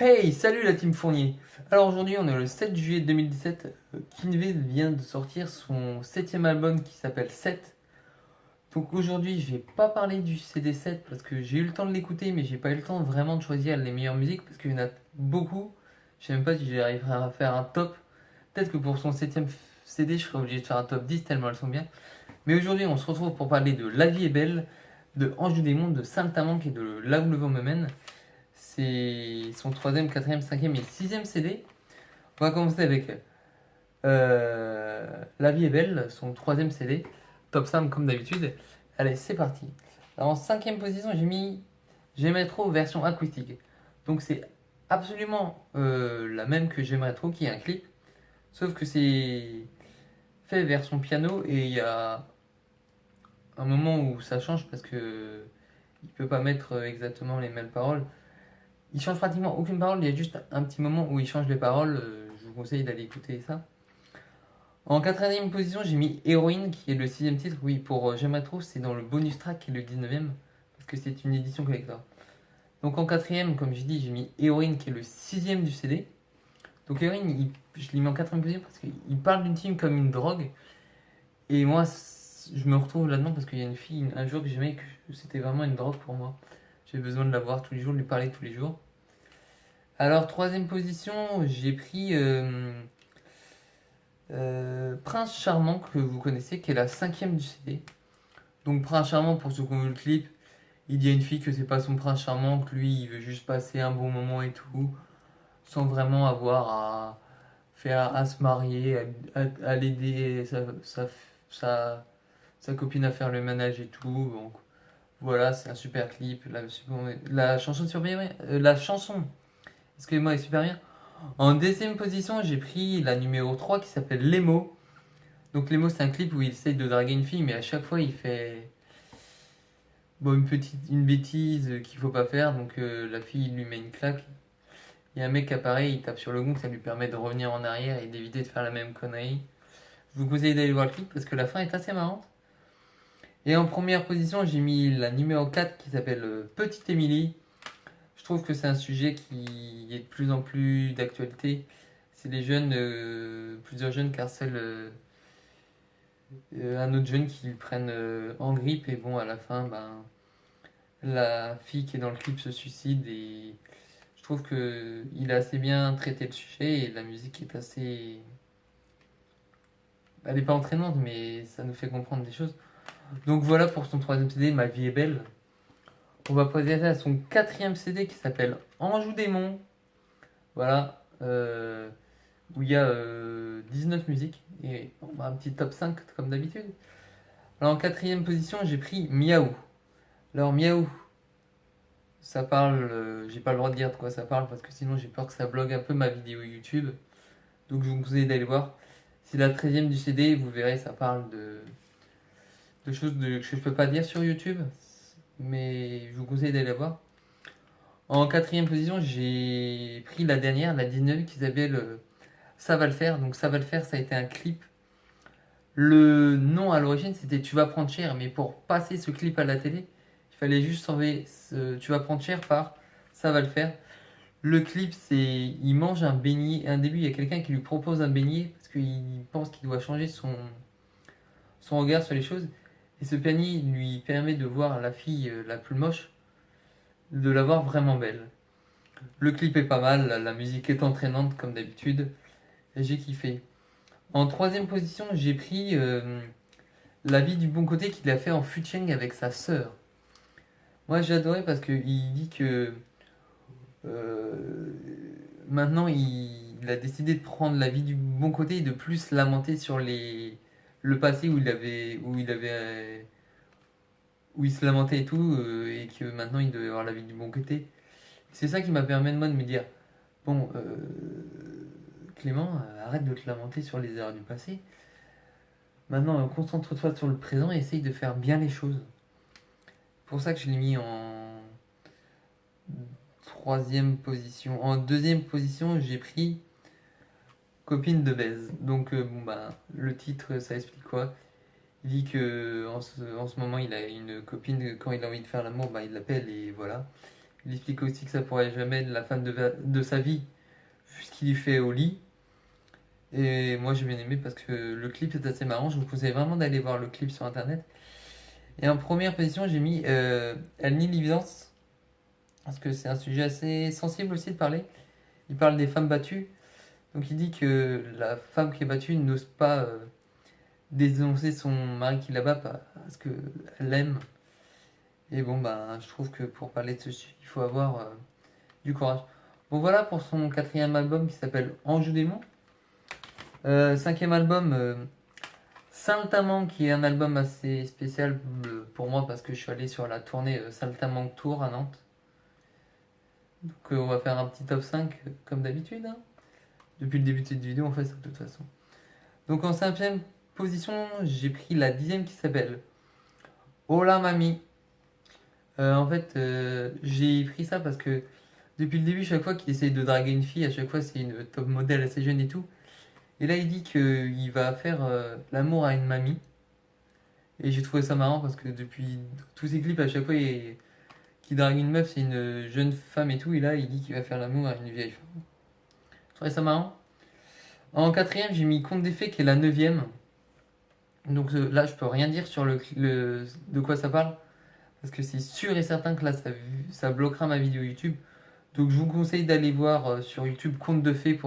Hey, salut la team Fournier. Alors aujourd'hui on est le 7 juillet 2017. Kinvey vient de sortir son septième album qui s'appelle 7. Donc aujourd'hui je vais pas parler du CD 7 parce que j'ai eu le temps de l'écouter mais j'ai pas eu le temps vraiment de choisir les meilleures musiques parce qu'il y en a beaucoup. Je sais même pas si j'arriverai à faire un top. Peut-être que pour son septième CD je serai obligé de faire un top 10 tellement elles sont bien. Mais aujourd'hui on se retrouve pour parler de La vie est belle, de Ange du démon, de Saint-Amand et de Là où le vent me mène. C'est son troisième, quatrième, cinquième et sixième CD. On va commencer avec La vie est belle, son troisième CD. Top 5 comme d'habitude. Allez, c'est parti. Alors, en cinquième position, j'ai mis J'aimerais trop version acoustique. Donc c'est absolument la même que J'aimerais trop, qui est un clip. Sauf que c'est fait version piano et il y a un moment où ça change parce que il peut pas mettre exactement les mêmes paroles. Il change pratiquement aucune parole, il y a juste un petit moment où il change les paroles. Je vous conseille d'aller écouter ça. En quatrième position, j'ai mis Héroïne, qui est le sixième titre. Oui, pour J'aimerais trop, c'est dans le bonus track qui est le 19e, parce que c'est une édition collector. Donc en quatrième, comme j'ai dit, j'ai mis Héroïne, qui est le sixième du CD. Donc Héroïne, je l'ai mis en quatrième position parce qu'il parle d'une team comme une drogue. Et moi, je me retrouve là-dedans parce qu'il y a une fille, un jour que j'aimais, que c'était vraiment une drogue pour moi. J'ai besoin de la voir tous les jours, de lui parler tous les jours. Alors, troisième position, j'ai pris Prince Charmant, que vous connaissez, qui est la cinquième du CD. Donc, Prince Charmant, pour ceux qui ont vu le clip, il dit à une fille que c'est pas son Prince Charmant, que lui, il veut juste passer un bon moment et tout, sans vraiment avoir à se marier, à l'aider, sa copine à faire le ménage et tout. Donc, voilà, c'est un super clip. La chanson, la chanson, excusez-moi, est super bien. En deuxième position, j'ai pris la numéro 3 qui s'appelle Les mots. Donc Les mots, c'est un clip où il essaye de draguer une fille, mais à chaque fois il fait une bêtise qu'il faut pas faire. Donc la fille lui met une claque. Il y a un mec qui apparaît, il tape sur le gong, ça lui permet de revenir en arrière et d'éviter de faire la même connerie. Je vous conseille d'aller voir le clip parce que la fin est assez marrante. Et en première position, j'ai mis la numéro 4 qui s'appelle Petite Émilie. Je trouve que c'est un sujet qui est de plus en plus d'actualité. C'est les jeunes, plusieurs jeunes qui harcèlent un autre jeune qui le prennent en grippe et bon à la fin la fille qui est dans le clip se suicide et je trouve que il a assez bien traité le sujet et la musique est assez, elle n'est pas entraînante mais ça nous fait comprendre des choses. Donc voilà pour son troisième CD, Ma vie est belle. On va passer à son quatrième CD qui s'appelle Anjou démon. Voilà, où il y a 19 musiques et on va un petit top 5 comme d'habitude. Alors en quatrième position, j'ai pris Miaou. Alors Miaou, ça parle, j'ai pas le droit de dire de quoi ça parle parce que sinon j'ai peur que ça bloque un peu ma vidéo YouTube. Donc je vous conseille d'aller voir. C'est la treizième du CD, vous verrez, ça parle de choses que je peux pas dire sur YouTube. Mais je vous conseille d'aller voir. En quatrième position, j'ai pris la dernière, la 19 qui s'appelle Ça va le faire. Donc Ça va le faire, ça a été un clip. Le nom à l'origine c'était Tu vas prendre cher, mais pour passer ce clip à la télé, il fallait juste sauver Tu vas prendre cher par Ça va le faire. Le clip, c'est il mange un beignet. Un début, il y a quelqu'un qui lui propose un beignet parce qu'il pense qu'il doit changer son regard sur les choses. Et ce beignet lui permet de voir la fille la plus moche, de la voir vraiment belle. Le clip est pas mal, la musique est entraînante comme d'habitude. Et j'ai kiffé. En troisième position, j'ai pris La vie du bon côté qu'il a fait en featuring avec sa sœur. Moi j'ai adoré parce qu'il dit que euh, maintenant il a décidé de prendre la vie du bon côté et de plus se lamenter sur le passé où il se lamentait et tout et que maintenant il devait avoir la vie du bon côté. C'est ça qui m'a permis de moi de me dire bon Clément, arrête de te lamenter sur les erreurs du passé. Maintenant concentre-toi sur le présent et essaye de faire bien les choses. C'est pour ça que je l'ai mis en troisième position. En deuxième position, j'ai pris Copine de baise. Donc, bon, bah, le titre, ça explique quoi? Il dit que en ce moment, il a une copine, quand il a envie de faire l'amour, bah, il l'appelle et voilà. Il explique aussi que ça pourrait jamais être la femme de sa vie, vu ce qu'il lui fait au lit. Et moi j'ai bien aimé parce que le clip est assez marrant. Je vous conseille vraiment d'aller voir le clip sur internet. Et en première position, j'ai mis Elle nie l'évidence. Parce que c'est un sujet assez sensible aussi de parler. Il parle des femmes battues. Donc il dit que la femme qui est battue n'ose pas dénoncer son mari qui la bat parce qu'elle l'aime. Et bon, bah, je trouve que pour parler de ce sujet, il faut avoir du courage. Bon, voilà pour son quatrième album qui s'appelle Anjou démon. Cinquième album, Saltimbanque, qui est un album assez spécial pour moi parce que je suis allé sur la tournée Saltimbanque Tour à Nantes. Donc on va faire un petit top 5 comme d'habitude. Hein. Depuis le début de cette vidéo, on fait ça de toute façon. Donc en cinquième position, j'ai pris la 10e qui s'appelle Hola Mami. En fait, j'ai pris ça parce que depuis le début, chaque fois qu'il essaye de draguer une fille, à chaque fois c'est une top modèle assez jeune et tout. Et là, il dit qu'il va faire l'amour à une mamie. Et j'ai trouvé ça marrant parce que depuis tous ses clips, à chaque fois qu'il drague une meuf, c'est une jeune femme et tout. Et là, il dit qu'il va faire l'amour à une vieille femme. Je trouvais ça marrant. En quatrième, j'ai mis Conte des Fées qui est la 9e. Donc là, je peux rien dire sur de quoi ça parle. Parce que c'est sûr et certain que là, ça bloquera ma vidéo YouTube. Donc je vous conseille d'aller voir sur YouTube Conte de Fées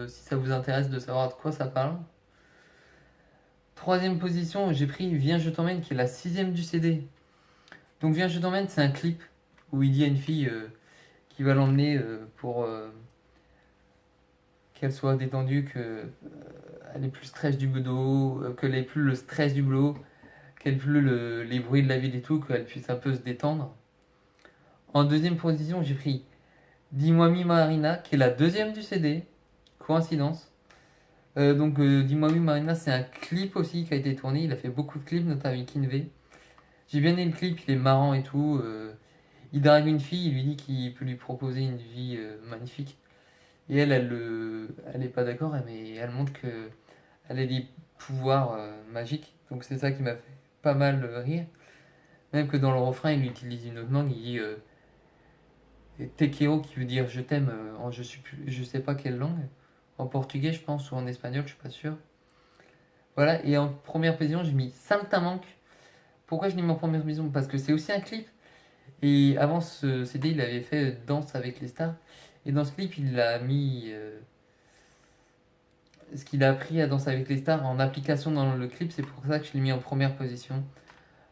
si ça vous intéresse de savoir de quoi ça parle. Troisième position, j'ai pris Viens je t'emmène qui est la 6e du CD. Donc Viens je t'emmène, c'est un clip où il dit à une fille qui va l'emmener pour qu'elle soit détendue, qu'elle ait plus le stress du boulot, qu'elle ait plus le stress du boulot, qu'elle ait plus les bruits de la ville et tout, qu'elle puisse un peu se détendre. En deuxième position, j'ai pris Dis-moi mi Marina, qui est la 2e du CD. Coïncidence. Dis-moi mi Marina, c'est un clip aussi qui a été tourné. Il a fait beaucoup de clips, notamment avec Kinvey. J'ai bien aimé le clip, il est marrant et tout. Il drague une fille, il lui dit qu'il peut lui proposer une vie magnifique. Et elle est pas d'accord, mais elle montre que elle a des pouvoirs magiques. Donc c'est ça qui m'a fait pas mal rire. Même que dans le refrain, il utilise une autre langue, il dit Tekeo qui veut dire je t'aime en je sais pas quelle langue. En portugais, je pense, ou en espagnol, je suis pas sûr. Voilà, et en première position, j'ai mis Saltimbanque. Pourquoi je l'ai mis en première position? Parce que c'est aussi un clip. Et avant ce CD, il avait fait Danse avec les stars. Et dans ce clip, il a mis ce qu'il a appris à Danse avec les stars en application dans le clip. C'est pour ça que je l'ai mis en première position.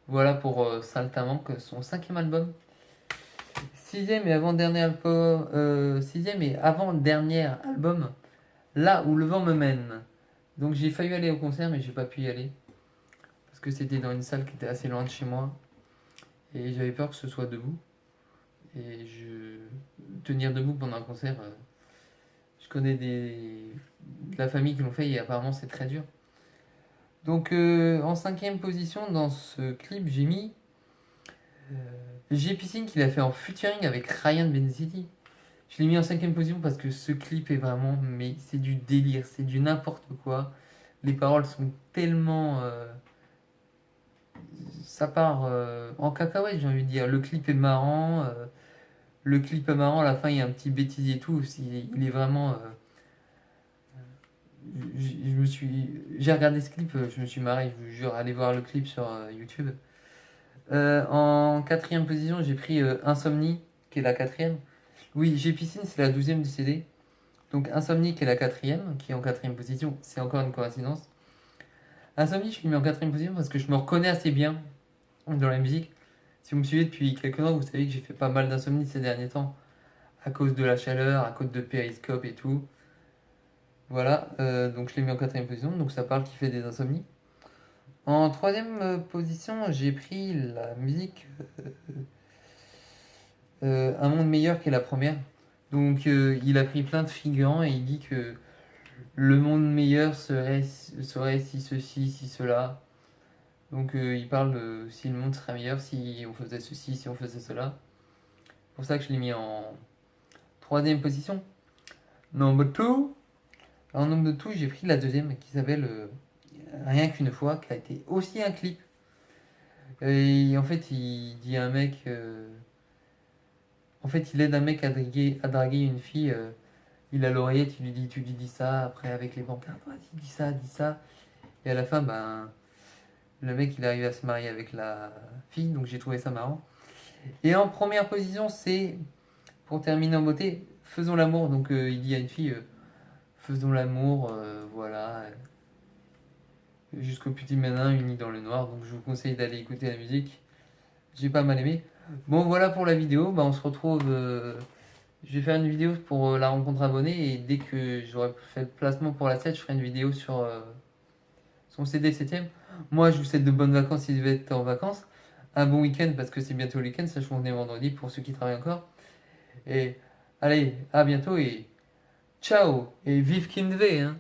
Voilà pour Saltimbanque, son 5e album. Sixième et avant-dernier album, Là où le vent me mène. Donc j'ai failli aller au concert, mais j'ai pas pu y aller. Parce que c'était dans une salle qui était assez loin de chez moi. Et j'avais peur que ce soit debout. Et tenir debout pendant un concert, je connais de la famille qui l'ont fait et apparemment c'est très dur. Donc en 5e position dans ce clip, j'ai mis G-Piscine qu'il a fait en featuring avec Ryan Benzetti. Je l'ai mis en 5e position parce que ce clip est vraiment, mais c'est du délire, c'est du n'importe quoi. Les paroles sont tellement... ça part en cacahuète, j'ai envie de dire. Le clip est marrant. À la fin, il y a un petit bêtisier et tout. Il est vraiment... j'ai regardé ce clip, je me suis marré, je vous jure. Allez voir le clip sur YouTube. En 4e position, j'ai pris Insomnie, qui est la 4e. Oui, J'ai Piscine, c'est la 12e du CD. Donc Insomnie, qui est la 4e, qui est en 4e position. C'est encore une coïncidence. Insomnie, je l'ai mis en 4e position parce que je me reconnais assez bien dans la musique. Si vous me suivez depuis quelques temps, vous savez que j'ai fait pas mal d'insomnie ces derniers temps. À cause de la chaleur, à cause de Periscope et tout. Voilà, donc je l'ai mis en 4e position. Donc ça parle qui fait des insomnies. En 3e position, j'ai pris la musique Un monde meilleur qui est la première. Donc il a pris plein de figurants et il dit que le monde meilleur serait si ceci, si cela. Donc il parle de si le monde serait meilleur si on faisait ceci, si on faisait cela. C'est pour ça que je l'ai mis en 3e position. Number 2. En number 2, j'ai pris la 2e qui s'appelle Rien qu'une fois, qui a été aussi un clip. Et en fait, il dit à un mec En fait, il aide un mec à draguer une fille. Il a l'oreillette, il lui dit, tu lui dis ça. Après, avec les pancartes, vas-y, dis ça, dis ça. Et à la fin, ben, le mec, il arrive à se marier avec la fille. Donc j'ai trouvé ça marrant. Et en première position, c'est, pour terminer en beauté, Faisons l'amour. Donc il dit à une fille, faisons l'amour, voilà, jusqu'au petit matin, unis dans le noir. Donc je vous conseille d'aller écouter la musique. J'ai pas mal aimé. Bon, voilà pour la vidéo. Bah, on se retrouve. Je vais faire une vidéo pour la rencontre abonnée. Et dès que j'aurai fait le placement pour la 7, je ferai une vidéo sur son CD 7ème. Moi, je vous souhaite de bonnes vacances si vous êtes en vacances. Un bon week-end parce que c'est bientôt le week-end. Sachant qu'on est vendredi pour ceux qui travaillent encore. Et allez, à bientôt et ciao. Et vive Kim Dve, hein.